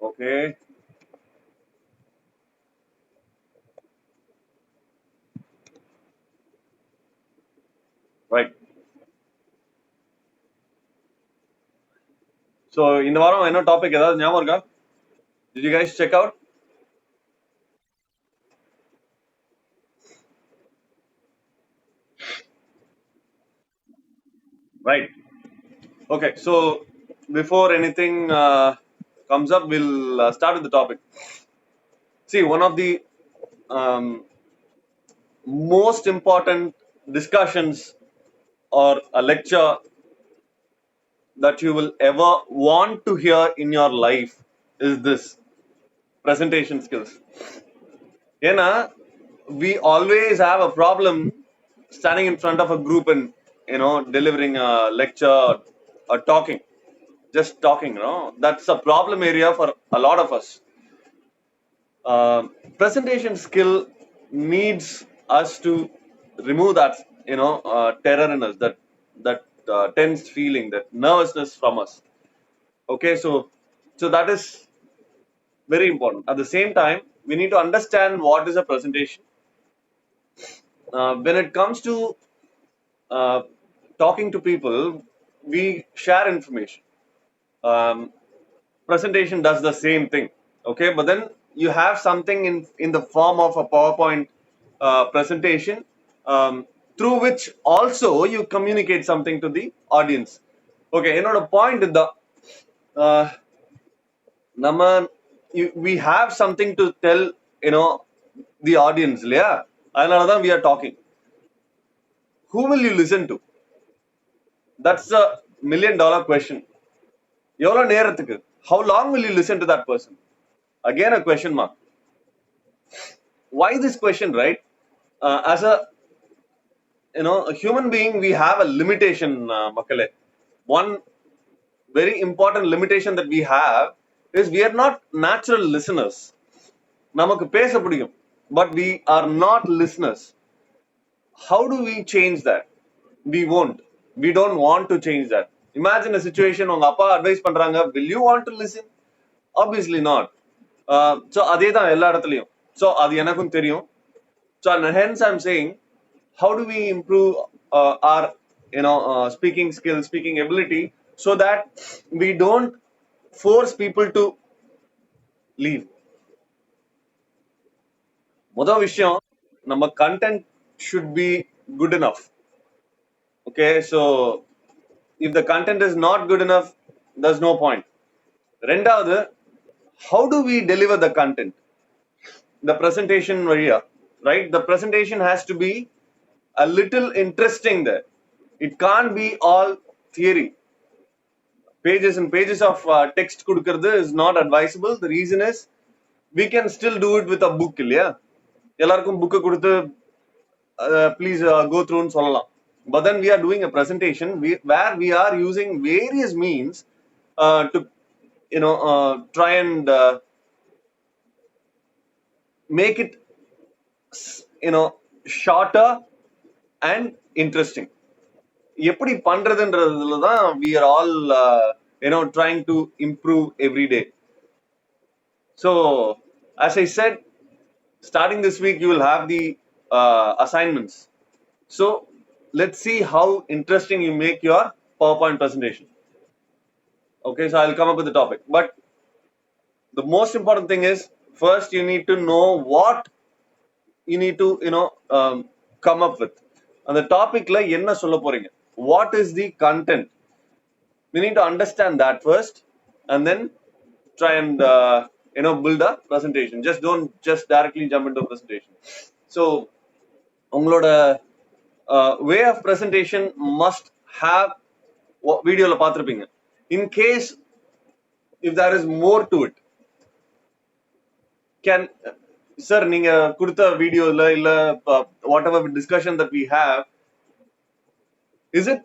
Okay, right. So இந்த வாரம் என்ன டாபிக் ஏதாவது ஞாபகம் இருக்கா? Did you guys check out? Right. Okay, so before anything comes up, we'll start with the topic. See, one of the um, most important discussions or a lecture that you will ever want to hear in your life is this presentation skills. Yena, we always have a problem standing in front of a group and delivering a lecture or talking, just talking. That's a problem area for a lot of us. Presentation skill needs us to remove that terror in us, that tense feeling, that nervousness from us. Okay, so that is very important. At the same time, we need to understand what is a presentation. When it comes to uh, talking to people, we share information. Um, Presentation does the same thing. Okay, but then you have something in the form of a PowerPoint presentation, through which also you communicate something to the audience. Okay, the point in the uh, Naman, we have something to tell, the audience. Yeah, another we are talking. Who will you listen to? That's a $1,000,000 question. எவ்வளவு நேரத்துக்கு? How long will you listen to that person? Again, a question mark. Why this question, right? As a human being, we have a limitation, Makale. One very important limitation that we have is we are not natural listeners. நமக்கு பேச பிடிக்கும், but we are not listeners. How do we change that? We don't want to change that. Imagine a situation உங்க அப்பா advice பண்றாங்க, will you want to listen? Obviously not. So அதே தான் எல்லா இடத்துலயும். So அது எனக்கும் தெரியும். So hence I'm saying, how do we improve our speaking skills, speaking ability, so that we don't force people to leave. முதல் விஷயம், நம்ம content should be good enough. Okay, so if the content is not good enough, there's no point. ரெண்டாவது, how do we deliver the content? The presentation valiya, right? The presentation has to be a little interesting there. It can't be all theory. Pages and pages of text கொடுக்கிறது is not advisable. The reason is we can still do it with a book இல்லையா? எல்லாருக்கும் book கொடுத்து please go through ன்னு சொல்லலாம். But then we are doing a presentation where we are using various means to try and make it shorter and interesting. எப்படி பண்றதுன்றதுல தான் we are all trying to improve every day. So as I said, starting this week you will have the assignments. So let's see how interesting you make your PowerPoint presentation. Okay, so I'll come up with the topic, but the most important thing is, first you need to know what you need to come up with. And the topic la enna solla poringa, what is the content? We need to understand that first, and then try and build a presentation. Just don't just directly jump into a presentation. So உங்களோட way of presentation must have video la பார்த்திருப்பீங்க. In case if there is more to it, can sir நீங்க கொடுத்த வீடியோல இல்ல whatever discussion that we have, is it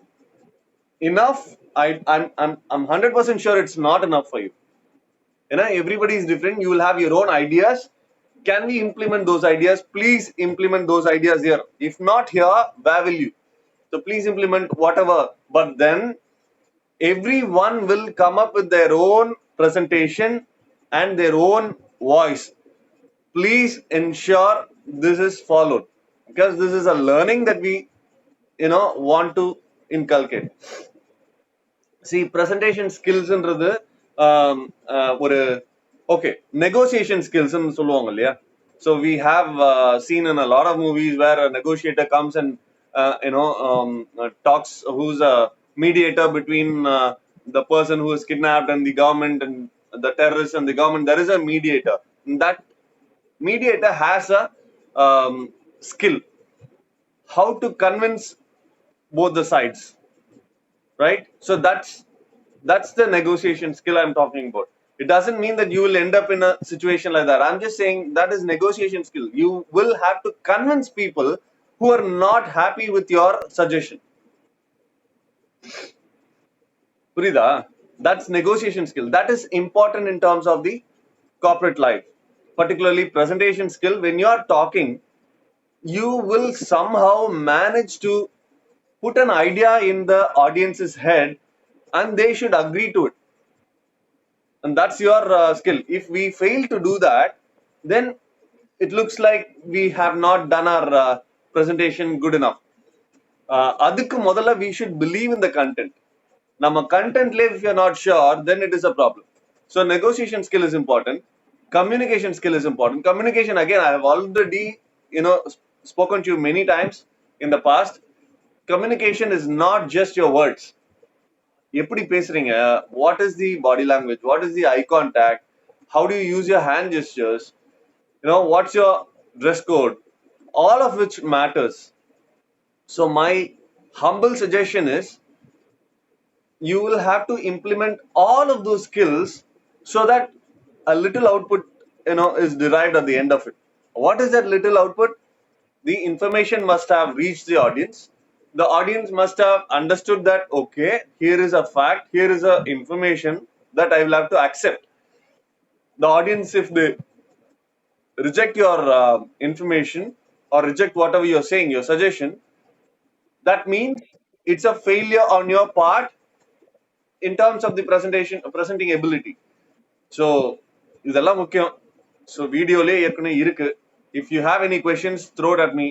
enough? I'm 100% sure it's not enough for you. Everybody is different. You will have your own ideas. Can we implement those ideas? Please implement those ideas here. If not here, where will you? So please implement whatever. But then everyone will come up with their own presentation and their own voice, please ensure this is followed, because this is a learning that we want to inculcate. See, presentation skills ன்றது ஒரு okay, negotiation skills ன்னு சொல்லுவாங்க இல்லையா. So we have seen in a lot of movies where a negotiator comes and talks, who's a mediator between the person who is kidnapped and the government, and the terrorists and the government. There is a mediator. That mediator has a skill how to convince both the sides, right? So that's the negotiation skill I'm talking about. It doesn't mean that you will end up in a situation like that. I'm just saying that is negotiation skill. You will have to convince people who are not happy with your suggestion. Purida, that's negotiation skill. That is important in terms of the corporate life, particularly presentation skill. When you are talking, you will somehow manage to put an idea in the audience's head and they should agree to it. And that's your skill. If we fail to do that, then it looks like we have not done our presentation good enough. அதுக்கு முதல்ல we should believe in the content. நம்ம contentல if you're not sure, then it is a problem. So negotiation skill is important. Communication skill is important. Communication, again, I have already spoken to you many times in the past. Communication is not just your words. எப்படி பேசுறீங்க, what is the body language, what is the eye contact, how do you use your hand gestures, what's your dress code, all of which matters. So my humble suggestion is you will have to implement all of those skills so that a little output is derived at the end of it. What is that little output? The information must have reached the audience. The audience must have understood that, okay, here is a fact, here is a information that I will have to accept. The audience, if they reject your information or reject whatever you're saying, your suggestion, that means it's a failure on your part in terms of the presenting ability. So இதெல்லாம் முக்கியம். So வீடியோலே ஏற்கனவே இருக்கு. If you have any questions, throw it at me.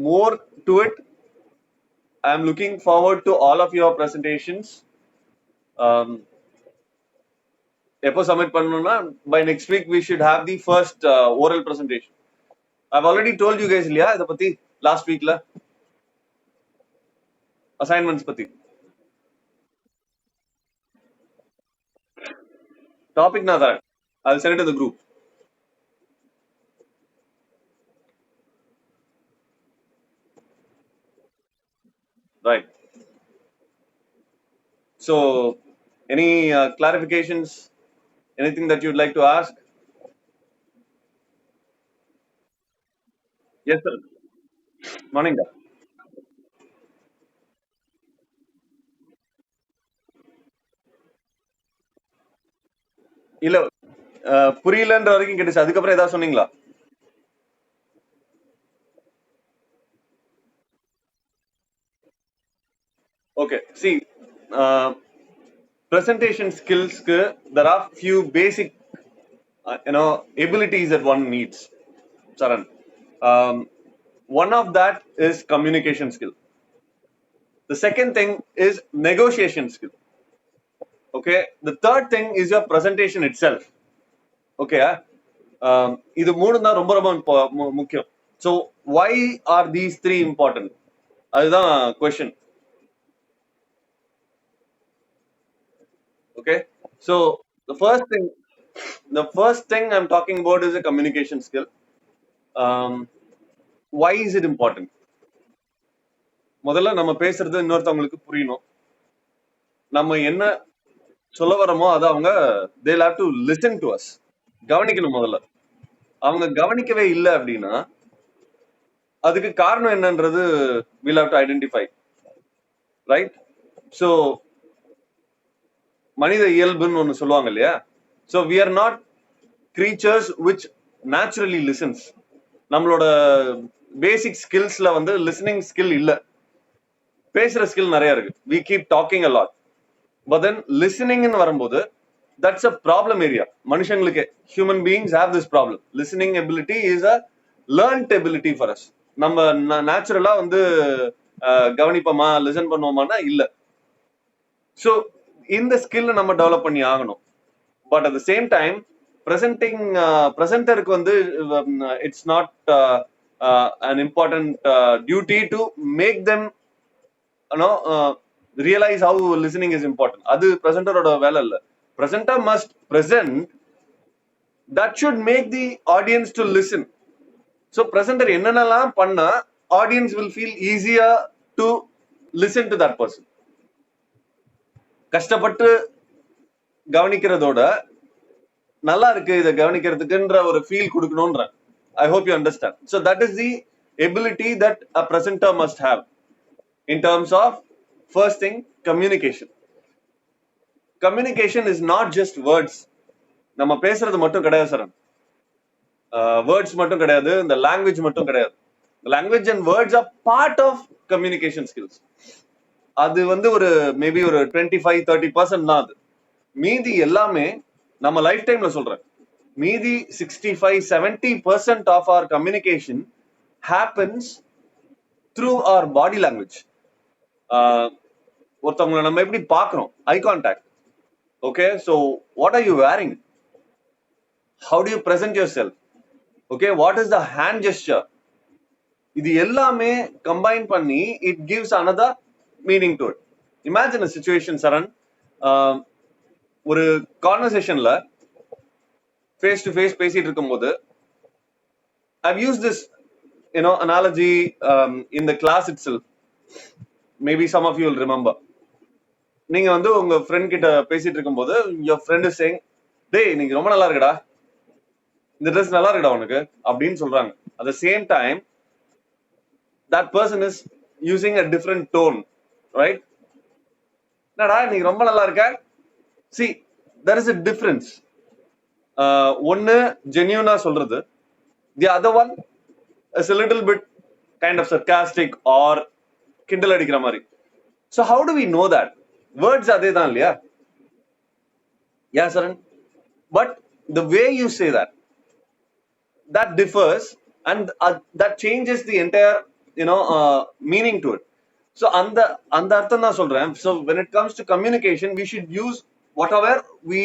More to it, I am looking forward to all of your presentations. எப்போ submit பண்ணனும்னா, by next week we should have the first oral presentation. I've already told you guys இல்லையா இத பத்தி last weekல assignments பத்தி. Topic na that. I'll send it to the group. Right. So, any clarifications? Anything that you'd like to ask? Yes, sir. Morning. இல்ல புரியலன்ற வரைக்கும் கேட்டுச்சு, அதுக்கப்புறம் ஏதாவது சொன்னீங்களா? Okay, see, presentation skills, there are few basic abilities that one needs, Charan. One of that is communication skill. The second thing is negotiation skill. Okay, the third thing is your presentation itself. Okay, இது மூணு தான் ரொம்ப ரொம்ப முக்கியம். So why are these three important? அதுதான் question. Okay, so the first thing I'm talking about is a communication skill. Why is it important? முதல்ல நம்ம பேசுறது இன்னொருத்தவங்களுக்கு புரியணும். நம்ம என்ன சொல்ல வரமோ அதை அவங்க they'll have to listen to us. கவனிக்கணும். முதல்ல அவங்க கவனிக்கவே இல்லை அப்படின்னா அதுக்கு காரணம் என்னன்றது we'll have to identify, right? So மனித இயல்புன்னு ஒன்று சொல்லுவாங்க இல்லையா. So we are not creatures which naturally listens. நம்மளோட பேசிக் ஸ்கில்ஸ்ல வந்து லிசனிங் ஸ்கில் இல்ல, பேசுற ஸ்கில் நிறைய இருக்கு. we keep talking a lot, but then listening ன்னு வரும்போது that's a problem area. மனுஷங்களுக்கு human beings have this problem. Listening ability is a learned ability for us. நம்ம நேச்சுரலா வந்து கவனிப்போமா லிசன் பண்ணுவோமானா இல்ல. ஸோ இந்த ஸ்கில் நம்ம டெவலப் பண்ணி ஆகணும். But at the same time பிரசன்டருக்கு வந்து it's not an important duty to make them realize how listening is important. அது பிரசன்டரோட வேலை இல்ல. Presenter must present that should make the audience to listen. So presenter என்னென்னலாம் பண்ணா audience will feel easier to listen to that person. கஷ்டப்பட்டு கவனிக்கிறதோட நல்லா இருக்கு இதை கவனிக்கிறதுக்குன்ற ஒரு feel கொடுக்கணும்ன்ற. I hope you understand. So that is the ability that a presenter must have in terms of first thing, communication. Communication is not just words. நம்ம பேசுறது மட்டும் கிடையாது சரண். Words மட்டும் கிடையாது, இந்த லாங்குவேஜ் மட்டும் கிடையாது. Language and words are part of communication skills. அது வந்து ஒரு மேபி ஒரு 25-30% தான் அது. மீதி எல்லாமே நம்ம லைஃப் டைம்ல சொல்றேன். மீதி 65-70% of our communication happens through our body language. ஒருத்தவங்களை நம்ம எப்படி பார்க்கிறோம், eye contact. Okay, so what are you wearing, how do you present yourself, okay, what is the hand gesture, இது எல்லாமே கம்பைன் பண்ணி it gives another meaning to it. Imagine a situation, Saran, ஒரு கான்வர்சேஷன்ல face to face பேசிட்டு இருக்கும்போது I've used this analogy in the class itself. Maybe some of you will remember. நீங்க வந்து உங்க friend கிட்ட பேசிட்டு இருக்கும்போது your friend is saying, டேய் நீங்க ரொம்ப நல்லா இருக்குடா, இந்த ட்ரெஸ் நல்லா இருக்குடா உனக்கு அப்படின்னு சொல்றாங்க. At the same time that person is using a different tone, right? என்னடா நீங்க ரொம்ப நல்லா இருக்க. See, there is a difference. ஒன்னு ஜென்யூனா சொல்றது, the other one is a little bit kind of sarcastic or கிண்டல் அடிக்கிற மாதிரி. So how do we know that? Words அதே தான் இல்லையா? Yeah, Saran. But the way you say that differs, and that changes the entire meaning to it. So அந்த அர்த்தம் தான் சொல்றேன். So when it comes to communication, we should use whatever we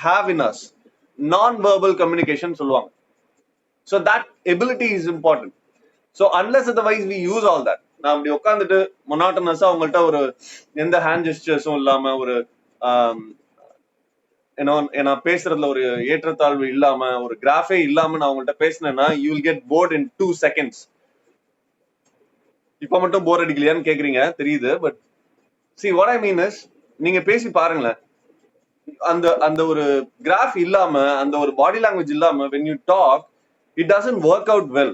have in us. Non-verbal communication சொல்லுவாங்க. So that ability is important. So unless otherwise we use all that, நான் அப்படி உட்காந்துட்டு மொனாட்டனஸா அவங்கள்ட்ட ஒரு எந்த ஹேண்ட் ஜெஸ்டர்ஸும் இல்லாம ஒரு நான் பேசுறதுல ஒரு ஏற்றத்தாழ்வு இல்லாம ஒரு கிராஃபே இல்லாம நான் அவங்கள்ட்ட பேசினேன்னா you will get bored in 2 seconds. இப்ப மட்டும் போர் அடிக்கலையான்னு கேக்குறீங்க தெரியுது. But see what I mean is, நீங்க பேசி பாருங்களேன், அந்த ஒரு கிராஃப் இல்லாம அந்த ஒரு பாடி லாங்குவேஜ் இல்லாம when you talk it doesn't work out well.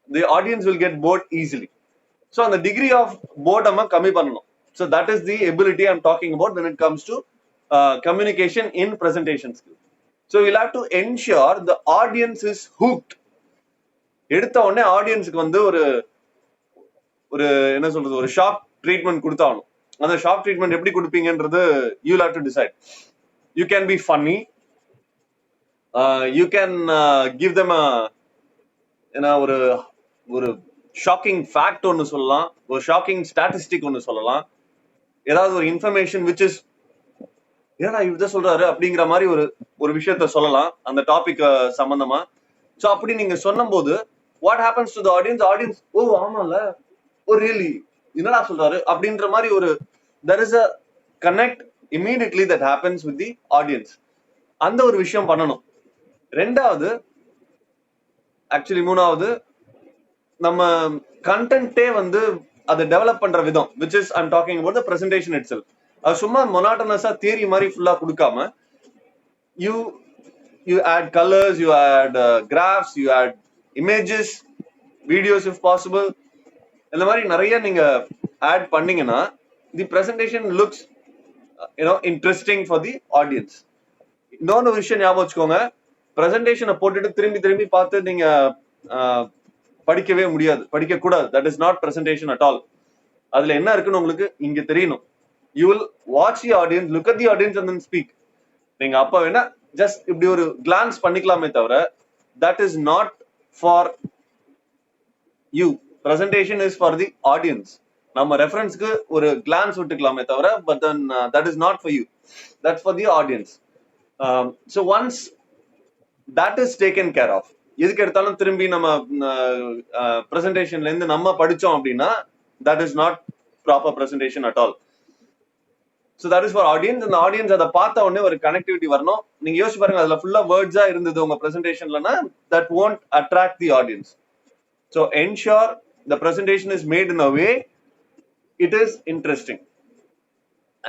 The audience will get bored easily. So on the degree of boredom கம்மி பண்ணணும். So that is the ability I'm talking about when it comes to communication in presentation skills. So we'll have to ensure the audience is hooked. எடுத்த உடனே ஆடியன்ஸுக்கு வந்து ஒரு என்ன சொல்றது, ஒரு ஷாக் ட்ரீட்மெண்ட் கொடுத்தாலும் அந்த ஷாக் ட்ரீட்மெண்ட் எப்படி கொடுப்பீங்கன்றது you'll have to decide. You can be funny, you can give them ஒரு ஷாக்கிங் ஃபேக்ட் ஒன்னு சொல்லலாம், ஒரு ஷாக்கிங் ஸ்டாட்டிஸ்டிக் ஒன்னு சொல்லலாம், ஏதாவது ஒரு இன்ஃபர்மேஷன் which is ஏன்னா இவர் சொல்றாரு அப்படிங்கிற மாதிரி ஒரு விஷயத்த சொல்லலாம் அந்த டாபிக் சம்பந்தமா. ஸோ அப்படி நீங்க சொன்னும் போது what happens to the audience, oh ஆமால, ஓ ரியலி என்னடா சொல்றாரு அப்படின்ற மாதிரி ஒரு there is a connect immediately that happens with the audience. அந்த ஒரு விஷயம் பண்ணணும். ரெண்டாவது, ஆக்சுவலி மூணாவது, நம்ம கண்டென்ட்டே வந்து அதை டெவலப் பண்ற விதம், which is I'm talking about the presentation itself. அது சும்மா மொனாட்டனஸா தியரி மாதிரி ஃபுல்லா கொடுக்காம you add colors, you add graphs, you add images, videos if possible. இந்த மாதிரி நிறைய நீங்க ஆட் பண்ணீங்கன்னா the presentation looks interesting for the audience. இன்னொரு விஷயம் ஞாபகம் வச்சுக்கோங்க, பிரசன்டேஷனை போட்டுட்டு திரும்பி திரும்பி பார்த்து நீங்க படிக்கவே முடியாது, படிக்க கூடாது. That is not presentation at all. அதுல என்ன இருக்குன்னு உங்களுக்கு இங்க தெரியணும். You will watch the audience, look at the audience and then speak. நீங்க அப்ப வேணா ஜஸ்ட் இப்படி ஒரு கிளான்ஸ் பண்ணிக்கலாமே தவிர that is not for you. Presentation is for the audience. நம்ம ரெஃபரன்ஸ்க்கு ஒரு கிளான்ஸ் விட்டுக்கலாமே தவிர but then that is not for you, that's for the audience. So once that is taken care of, எதுக்கு எடுத்தாலும் திரும்பி நம்ம பிரசன்டேஷன்ல இருந்து நம்ம படிச்சோம் அப்படின்னா that is not proper presentation at all. So that is for audience. அந்த ஆடியன்ஸ் அதை பார்த்த உடனே ஒரு கனெக்டிவிட்டி வரணும். நீங்க யோசிச்சு பாருங்க, அதுல ஃபுல்லா வேர்ட்ஸா இருந்தது உங்க பிரசன்டேஷன்லனா that won't attract the audience. So ensure the presentation is made in a way it is interesting.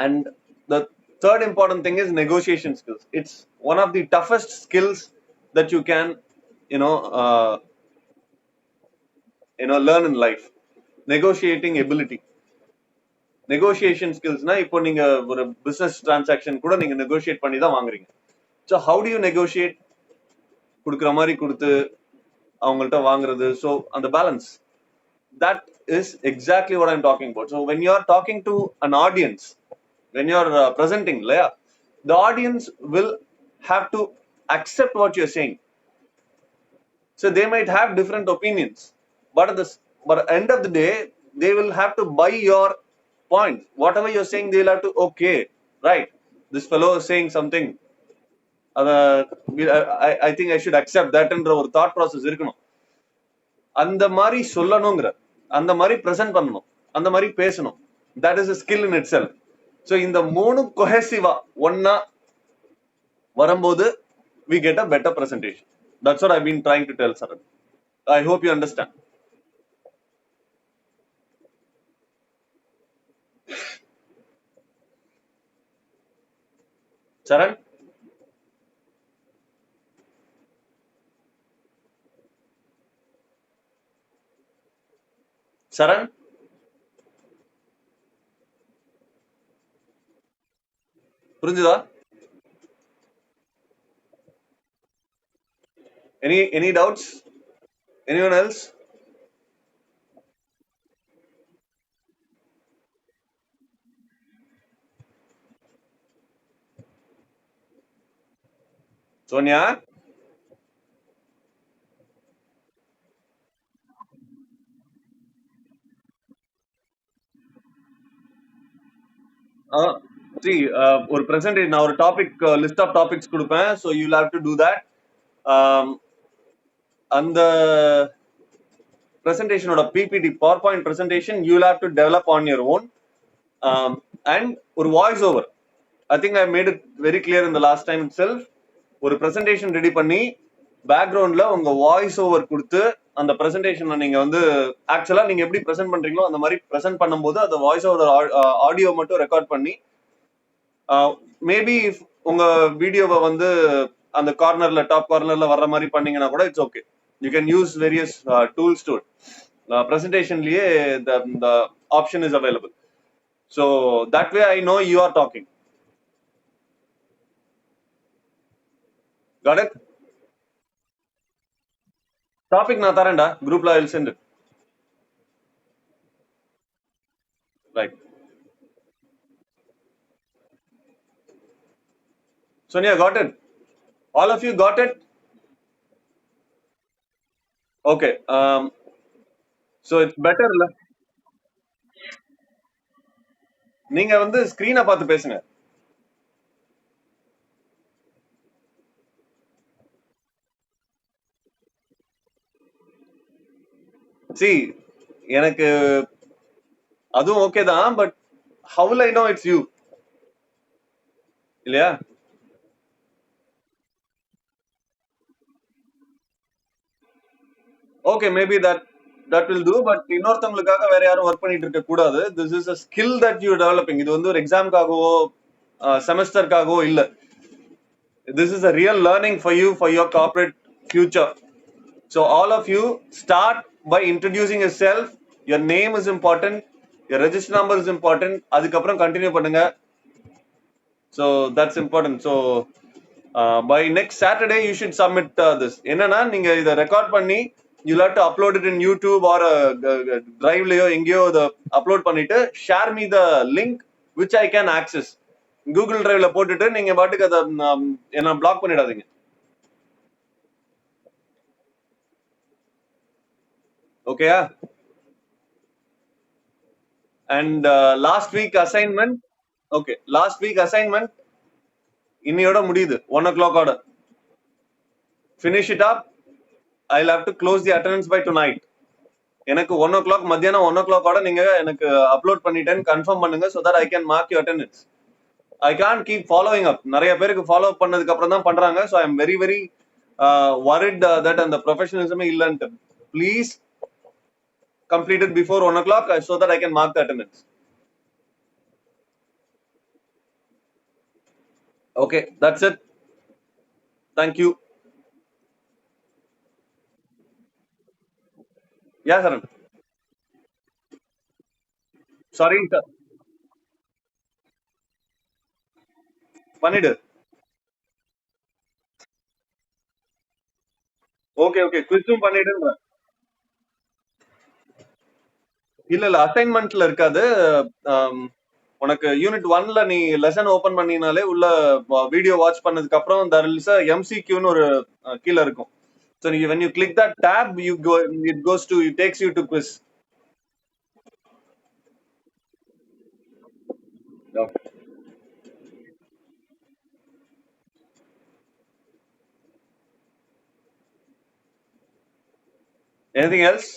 And the third important thing is negotiation skills. It's one of the toughest skills that you can uh, learn in life. Negotiating ability. Negotiation ஸ்கில்ஸ்னா இப்போ நீங்க ஒரு business transaction கூட நீங்க negotiate பண்ணி தான் வாங்குறீங்க. So how do you negotiate? கொடுக்குற மாதிரி கொடுத்து அவங்கள்ட்ட வாங்குறது. ஸோ அந்த balance, that is exactly what I'm talking about. So when you are talking to an audience, when you are presenting, the audience will have to accept what you're saying. So they might have different opinions, but at the end of the day, they will have to buy your point. Whatever you're saying, they'll have to, okay, right, this fellow is saying something, I think I should accept that என்ற ஒரு thought process இருக்கணும். அந்த மாதிரி சொல்லணுங்கிற, அந்த மாதிரி present பண்ணணும், அந்த மாதிரி பேசணும். that is a skill in itself. So இந்த மூணு கொஹெசிவா ஒன்னா வரும்போது we get a better presentation. That's what I've been trying to tell Saran. I hope you understand. Saran? Saran? புரிஞ்சுதா? Any doubts? Anyone else? Sonia? See, ஒரு presentation, நான் ஒரு topic list of topics கொடுப்பேன். So you have to do that. அந்த பிரசன்டேஷனோட PPT power point presentation you have to develop on your own. And ஒரு voice over, I think I made it very clear in the last time itself. ஒரு presentation ready பண்ணி பேக்ரவுண்ட்ல உங்க voice over கொடுத்து அந்த பிரசன்டேஷனை நீங்க வந்து ஆக்சுவலா நீங்க எப்படி பிரசன்ட் பண்றீங்களோ அந்த மாதிரி பிரசன்ட் பண்ணும்போது அந்த வாய்ஸ் ஓவர் ஆடியோ மட்டும் ரெக்கார்ட் பண்ணி மேபி உங்க வீடியோவை வந்து அந்த கார்னர்ல டாப் கார்னர்ல வர்ற மாதிரி பண்ணீங்கன்னா கூட it's okay. You can use various tools to பிரசன்டேஷன்லயே the option is available. So that way I know you are talking. Got it? Topic நான் தரேன்டா குரூப்ல, I'll send it. Right. Sonia, got it? All of you got it? Okay. So it's better. நீங்க வந்து ஸ்கிரீனை பார்த்து பேசுங்க. See, எனக்கு அதுவும் okay தான், but how will I know it's you? இல்லையா? Okay, maybe that will do, but இன்னொருத்தவங்களுக்காக வேற யாரும் ஒர்க் பண்ணிட்டு இருக்க கூடாது. This is a skill that you are developing. இது வந்து ஒரு எக்ஸாம்காகவோ செமஸ்டருக்காகவோ இல்ல. This is a real learning for you for your corporate future. So all of you start by introducing yourself. Your name is important, your register number is important. அதுக்கப்புறம் continue பண்ணுங்க. So that's important. So by next Saturday you should submit this. என்னன்னா நீங்க இத record பண்ணி you'll have to upload it in YouTube or drive லயோ எங்கேயோ இத upload பண்ணிட்டு share me the link which I can access. Google டிரைவ்ல போட்டுட்டு நீங்க பாட்டுக்கு அதை என்ன பிளாக் பண்ணிடாதீங்க. ஓகேயா? And last week assignment. Okay, last week assignment இன்னையோட முடியுது, 1 o'clock. Finish it up. I have to close the attendance by tonight. எனக்கு 1 o'clock, மத்தியானம் 1 o'clock நீங்க எனக்கு அப்லோட் பண்ணிட்டேன்னு கன்ஃபார்ம் பண்ணுங்க, so that I can mark your attendance. I can't keep following up. நிறைய பேருக்கு ஃபாலோ பண்ணதுக்கு அப்புறம் தான் பண்றாங்க. So I'm very very worried that அந்த ப்ரொஃபஷனலிசமே இல்லன்ட்டு. Please complete it before 1 o'clock so that I can mark the attendance. Okay, that's it. Thank you. Yeah, Saran. Sorry, sir. பண்ணிடு. Okay okay, குவிஸும் பண்ணிடுன்ற. இல்ல இல்ல, அசைன்மெண்ட்ல இருக்காது. ஆம், உனக்கு யூனிட் 1ல நீ லெசன் ஓபன் பண்ணினாலே உள்ள வீடியோ வாட்ச் பண்ணதுக்கு அப்புறம் there is a MCQன்னு ஒரு கீழ இருக்கும். So when you click that tab, it goes to, it takes you to quiz. Okay. Anything else?